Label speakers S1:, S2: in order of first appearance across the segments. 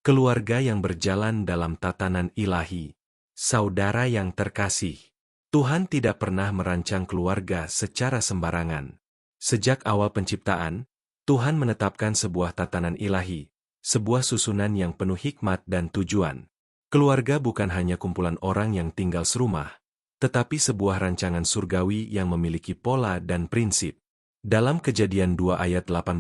S1: Keluarga yang berjalan dalam tatanan ilahi. Saudara yang terkasih, Tuhan tidak pernah merancang keluarga secara sembarangan. Sejak awal penciptaan, Tuhan menetapkan sebuah tatanan ilahi, sebuah susunan yang penuh hikmat dan tujuan. Keluarga bukan hanya kumpulan orang yang tinggal serumah, tetapi sebuah rancangan surgawi yang memiliki pola dan prinsip. Dalam Kejadian 2 ayat 18,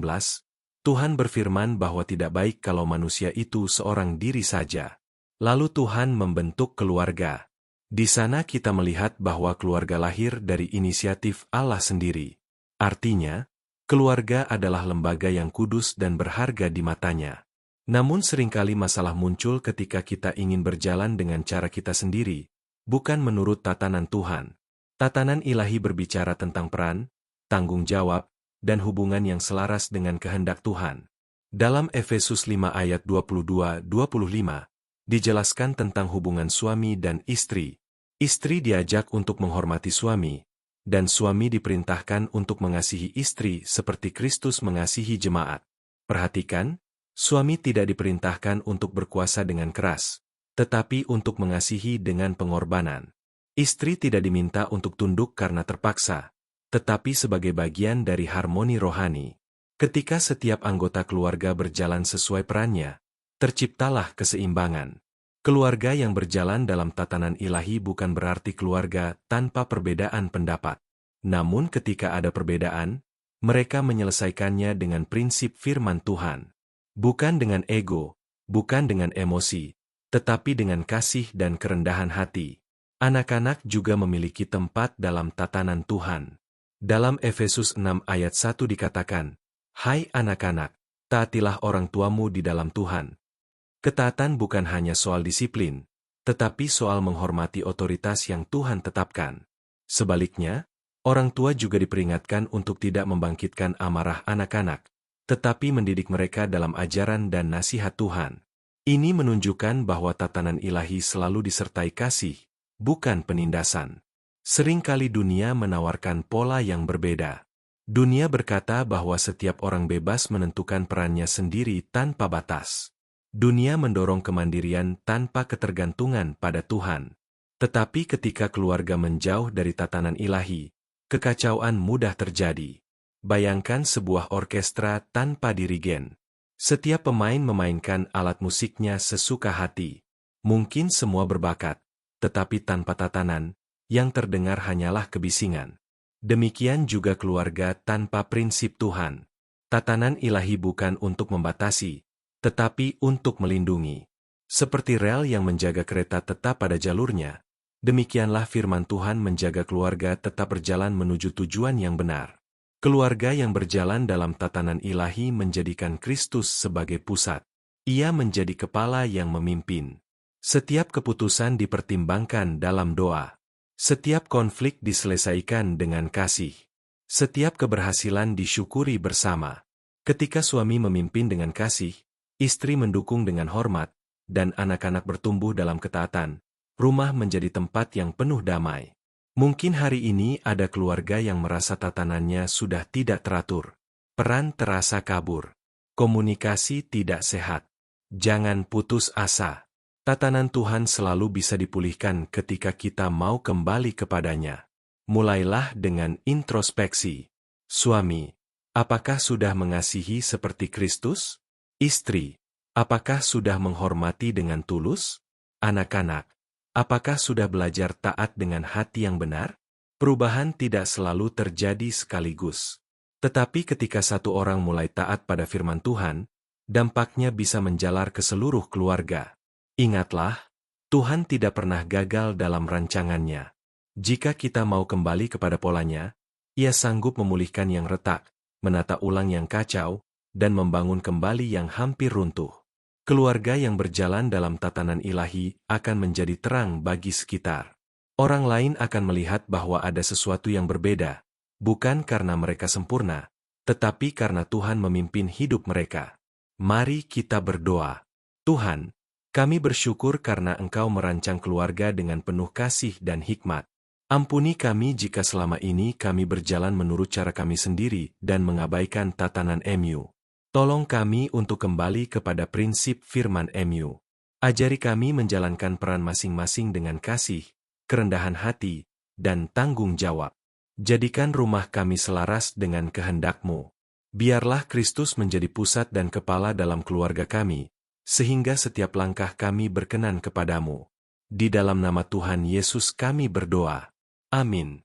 S1: Tuhan berfirman bahwa tidak baik kalau manusia itu seorang diri saja. Lalu Tuhan membentuk keluarga. Di sana kita melihat bahwa keluarga lahir dari inisiatif Allah sendiri. Artinya, keluarga adalah lembaga yang kudus dan berharga di matanya. Namun seringkali masalah muncul ketika kita ingin berjalan dengan cara kita sendiri, bukan menurut tatanan Tuhan. Tatanan ilahi berbicara tentang peran, tanggung jawab, dan hubungan yang selaras dengan kehendak Tuhan. Dalam Efesus 5 ayat 22-25, dijelaskan tentang hubungan suami dan istri. Istri diajak untuk menghormati suami, dan suami diperintahkan untuk mengasihi istri seperti Kristus mengasihi jemaat. Perhatikan, suami tidak diperintahkan untuk berkuasa dengan keras, tetapi untuk mengasihi dengan pengorbanan. Istri tidak diminta untuk tunduk karena terpaksa, tetapi sebagai bagian dari harmoni rohani. Ketika setiap anggota keluarga berjalan sesuai perannya, terciptalah keseimbangan. Keluarga yang berjalan dalam tatanan ilahi bukan berarti keluarga tanpa perbedaan pendapat. Namun ketika ada perbedaan, mereka menyelesaikannya dengan prinsip firman Tuhan. Bukan dengan ego, bukan dengan emosi, tetapi dengan kasih dan kerendahan hati. Anak-anak juga memiliki tempat dalam tatanan Tuhan. Dalam Efesus 6 ayat 1 dikatakan, "Hai anak-anak, taatilah orang tuamu di dalam Tuhan." Ketaatan bukan hanya soal disiplin, tetapi soal menghormati otoritas yang Tuhan tetapkan. Sebaliknya, orang tua juga diperingatkan untuk tidak membangkitkan amarah anak-anak, tetapi mendidik mereka dalam ajaran dan nasihat Tuhan. Ini menunjukkan bahwa tatanan ilahi selalu disertai kasih, bukan penindasan. Seringkali dunia menawarkan pola yang berbeda. Dunia berkata bahwa setiap orang bebas menentukan perannya sendiri tanpa batas. Dunia mendorong kemandirian tanpa ketergantungan pada Tuhan. Tetapi ketika keluarga menjauh dari tatanan ilahi, kekacauan mudah terjadi. Bayangkan sebuah orkestra tanpa dirigen. Setiap pemain memainkan alat musiknya sesuka hati. Mungkin semua berbakat, tetapi tanpa tatanan, yang terdengar hanyalah kebisingan. Demikian juga keluarga tanpa prinsip Tuhan. Tatanan ilahi bukan untuk membatasi, tetapi untuk melindungi. Seperti rel yang menjaga kereta tetap pada jalurnya, demikianlah firman Tuhan menjaga keluarga tetap berjalan menuju tujuan yang benar. Keluarga yang berjalan dalam tatanan ilahi menjadikan Kristus sebagai pusat. Ia menjadi kepala yang memimpin. Setiap keputusan dipertimbangkan dalam doa. Setiap konflik diselesaikan dengan kasih. Setiap keberhasilan disyukuri bersama. Ketika suami memimpin dengan kasih, istri mendukung dengan hormat, dan anak-anak bertumbuh dalam ketaatan, rumah menjadi tempat yang penuh damai. Mungkin hari ini ada keluarga yang merasa tatanannya sudah tidak teratur. Peran terasa kabur. Komunikasi tidak sehat. Jangan putus asa. Tatanan Tuhan selalu bisa dipulihkan ketika kita mau kembali kepadanya. Mulailah dengan introspeksi. Suami, apakah sudah mengasihi seperti Kristus? Istri, apakah sudah menghormati dengan tulus? Anak-anak, apakah sudah belajar taat dengan hati yang benar? Perubahan tidak selalu terjadi sekaligus. Tetapi ketika satu orang mulai taat pada firman Tuhan, dampaknya bisa menjalar ke seluruh keluarga. Ingatlah, Tuhan tidak pernah gagal dalam rancangannya. Jika kita mau kembali kepada polanya, Ia sanggup memulihkan yang retak, menata ulang yang kacau, dan membangun kembali yang hampir runtuh. Keluarga yang berjalan dalam tatanan ilahi akan menjadi terang bagi sekitar. Orang lain akan melihat bahwa ada sesuatu yang berbeda, bukan karena mereka sempurna, tetapi karena Tuhan memimpin hidup mereka. Mari kita berdoa. Tuhan, kami bersyukur karena Engkau merancang keluarga dengan penuh kasih dan hikmat. Ampuni kami jika selama ini kami berjalan menurut cara kami sendiri dan mengabaikan tatanan-Mu. Tolong kami untuk kembali kepada prinsip firman-Mu. Ajari kami menjalankan peran masing-masing dengan kasih, kerendahan hati, dan tanggung jawab. Jadikan rumah kami selaras dengan kehendak-Mu. Biarlah Kristus menjadi pusat dan kepala dalam keluarga kami, sehingga setiap langkah kami berkenan kepadamu. Di dalam nama Tuhan Yesus kami berdoa. Amin.